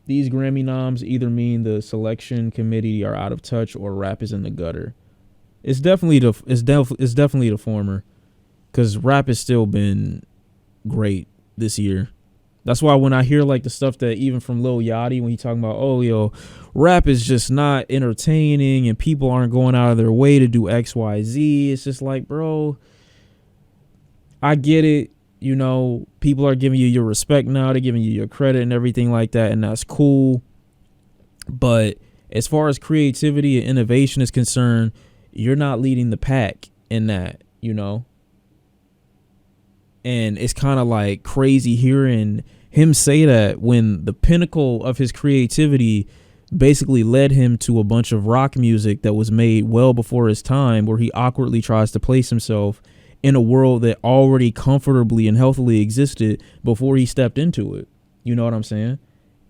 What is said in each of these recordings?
These Grammy noms either mean the selection committee are out of touch or rap is in the gutter. It's definitely it's definitely the former, because rap has still been great this year. That's why when I hear like the stuff that even from Lil Yachty, when he talking about, oh, yo, rap is just not entertaining and people aren't going out of their way to do X, Y, Z. It's just like, bro, I get it. You know, people are giving you your respect now. They're giving you your credit and everything like that. And that's cool. But as far as creativity and innovation is concerned, you're not leading the pack in that, you know. And it's kind of like crazy hearing him say that when the pinnacle of his creativity basically led him to a bunch of rock music that was made well before his time, where he awkwardly tries to place himself in a world that already comfortably and healthily existed before he stepped into it. You know what I'm saying?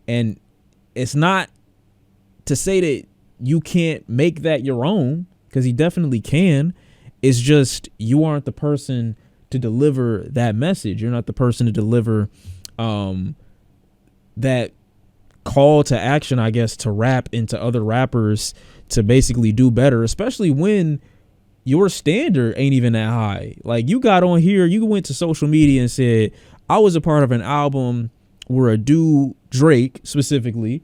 And it's not to say that you can't make that your own, because he definitely can. It's just you aren't the person to deliver that message. You're not the person to deliver that call to action, I guess, to rap into other rappers to basically do better, especially when your standard ain't even that high. Like, you got on here, you went to social media and said, I was a part of an album where a dude, Drake specifically,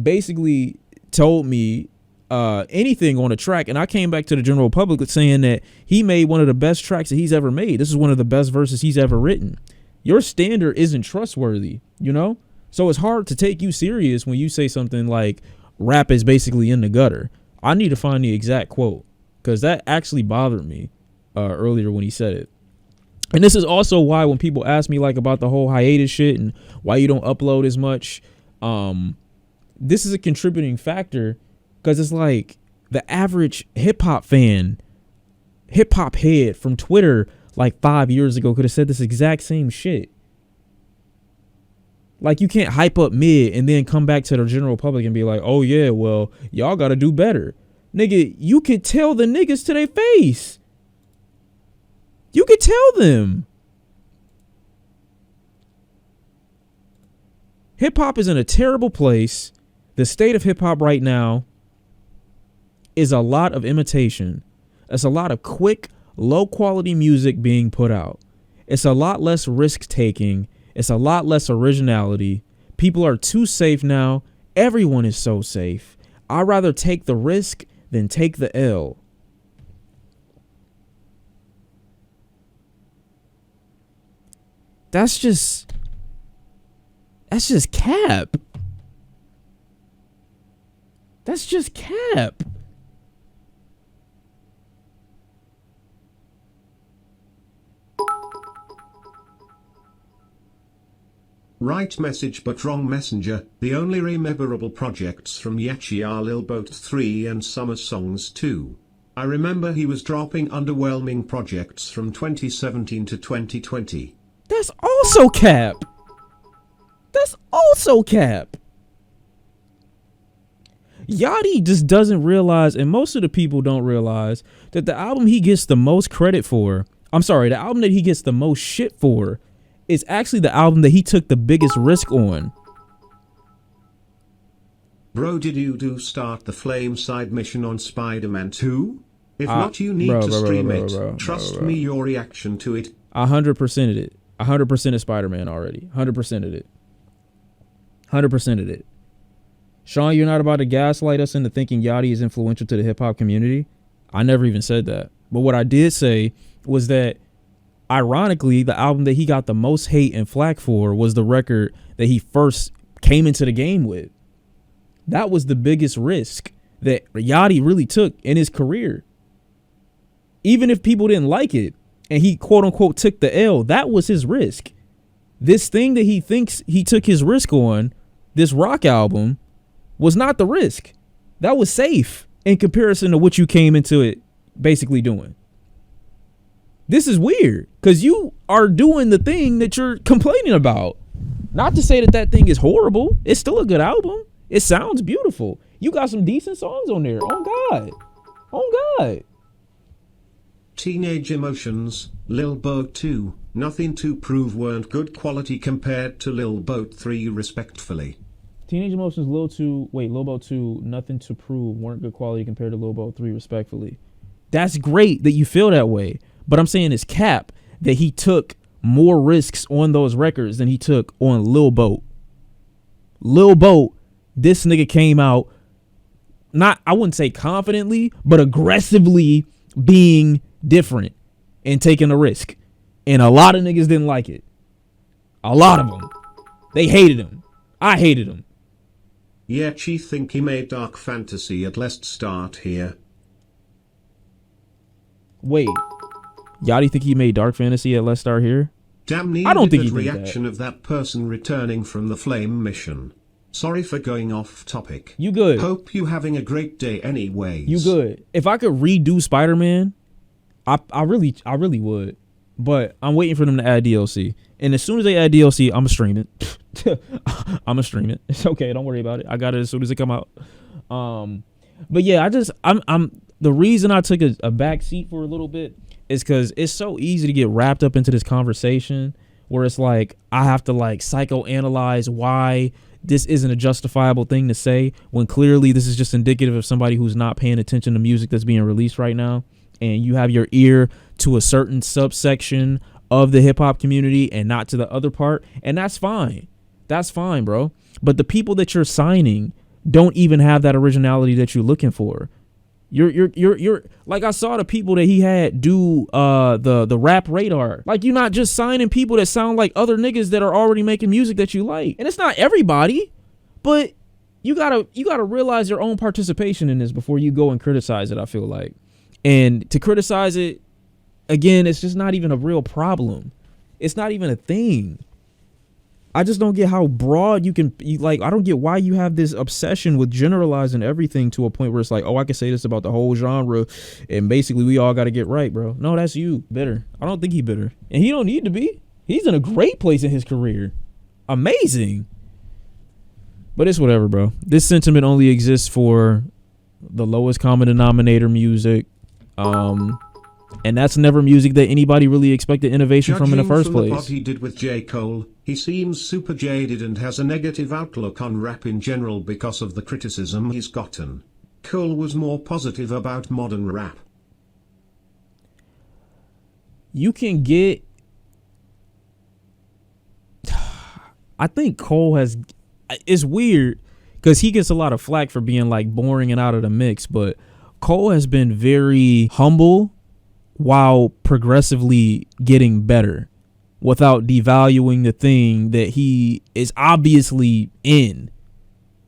basically told me anything on a track, and I came back to the general public saying that he made one of the best tracks that he's ever made. This is one of the best verses he's ever written. Your standard isn't trustworthy, you know? So it's hard to take you serious when you say something like rap is basically in the gutter. I need to find the exact quote, because that actually bothered me earlier when he said it. And this is also why when people ask me like about the whole hiatus shit and why you don't upload as much, this is a contributing factor, because it's like the average hip hop fan, hip hop head from Twitter like 5 years ago could have said this exact same shit. Like, you can't hype up mid and then come back to the general public and be like, oh yeah, well, y'all got to do better. Nigga, you could tell the niggas to their face. You could tell them. Hip hop is in a terrible place. The state of hip hop right now is a lot of imitation. It's a lot of quick, low quality music being put out. It's a lot less risk taking. It's a lot less originality. People are too safe now. Everyone is so safe. I'd rather take the risk than take the L. That's just cap. That's just cap. Right message but wrong messenger. The only rememberable projects from Yachty are Lil Boat 3 and Summer Songs 2. I remember he was dropping underwhelming projects from 2017 to 2020. That's also cap. That's also cap. Yachty just doesn't realize, and most of the people don't realize, that the album he gets the most credit for, the album that he gets the most shit for, is actually the album that he took the biggest risk on. Bro, did you start the Flame side mission on Spider-Man 2? If not, you need to stream it. Trust me, your reaction to it. 100%ed it. 100% of Spider-Man already. 100%ed it. 100%ed it. Sean, you're not about to gaslight us into thinking Yachty is influential to the hip-hop community. I never even said that. But what I did say was that, ironically, the album that he got the most hate and flack for was the record that he first came into the game with. That was the biggest risk that Yachty really took in his career. Even if people didn't like it and he quote unquote took the L, that was his risk. This thing that he thinks he took his risk on, this rock album, was not the risk. That was safe in comparison to what you came into it basically doing. This is weird because you are doing the thing that you're complaining about. Not to say that that thing is horrible. It's still a good album. It sounds beautiful. You got some decent songs on there. Oh, God. Oh, God. Teenage Emotions, Lil Boat 2, Nothing to Prove weren't good quality compared to Lil Boat 3 respectfully. Teenage Emotions, Lil Boat 2, Nothing to Prove weren't good quality compared to Lil Boat 3, respectfully. That's great that you feel that way. But I'm saying it's cap that he took more risks on those records than he took on Lil Boat. Lil Boat, this nigga came out, not, I wouldn't say confidently, but aggressively being different and taking a risk. And a lot of niggas didn't like it. A lot of them. They hated him. I hated him. Yachty think he made Dark Fantasy at Let's Start Here. Wait. Yachty think he made Dark Fantasy at Let's Start Here? Damn, needed I don't think he that did reaction that. of that person returning from the flame mission. Sorry for going off topic. You good. Hope you having a great day anyways. You good. If I could redo Spider-Man, I really would. But I'm waiting for them to add DLC. And as soon as they add DLC, I'm going to stream it. I'm going to stream it. It's okay. Don't worry about it. I got it as soon as it come out. But yeah, I'm the reason I took a back seat for a little bit is because it's so easy to get wrapped up into this conversation where it's like I have to like psychoanalyze why this isn't a justifiable thing to say when clearly this is just indicative of somebody who's not paying attention to music that's being released right now. And you have your ear to a certain subsection of the hip hop community and not to the other part. And that's fine. That's fine, bro. But the people that you're signing don't even have that originality that you're looking for. You're like, I saw the people that he had do the rap radar. Like, you're not just signing people that sound like other niggas that are already making music that you like. And it's not everybody, but you gotta realize your own participation in this before you go and criticize it, I feel like. And to criticize it, again, it's just not even a real problem. It's not even a thing. I just don't get how broad you like, I don't get why you have this obsession with generalizing everything to a point where it's like, oh, I can say this about the whole genre and basically we all got to get right, bro. No, that's you. Bitter. I don't think he bitter. And he don't need to be. He's in a great place in his career. Amazing. But it's whatever, bro. This sentiment only exists for the lowest common denominator music. And that's never music that anybody really expected innovation from in the first place. What he did with J. Cole, he seems super jaded and has a negative outlook on rap in general because of the criticism he's gotten. Cole was more positive about modern rap. You can get... I think Cole has... It's weird because he gets a lot of flack for being like boring and out of the mix, but Cole has been very humble while progressively getting better without devaluing the thing that he is obviously in,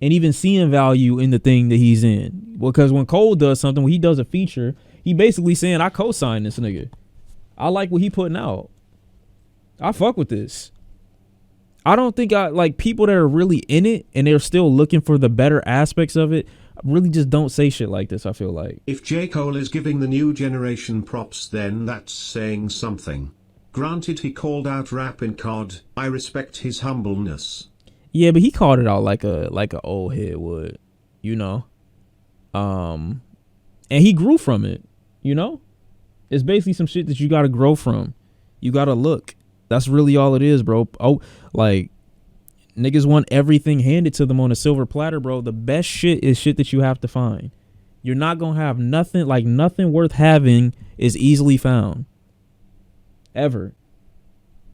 and even seeing value in the thing that he's in. Because when Cole does something, when he does a feature, he basically saying, I co-sign this nigga. I like what he putting out. I fuck with this. I don't think like people that are really in it and they're still looking for the better aspects of it really just don't say shit like this, I feel like. If J. Cole is giving the new generation props, then that's saying something. Granted, he called out rap in COD. I respect his humbleness. Yeah, but he called it out like a old head would, you know. And he grew from it, you know. It's basically some shit that you gotta grow from. You gotta look. That's really all it is, bro. Oh, like, niggas want everything handed to them on a silver platter, bro. The best shit is shit that you have to find. You're not gonna have nothing, like nothing worth having is easily found. Ever.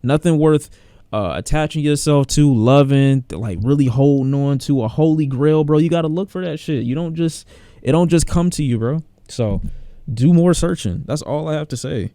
Nothing worth attaching yourself to, loving, like really holding on to, a holy grail, bro. You gotta look for that shit. It don't just come to you, bro. So do more searching. That's all I have to say.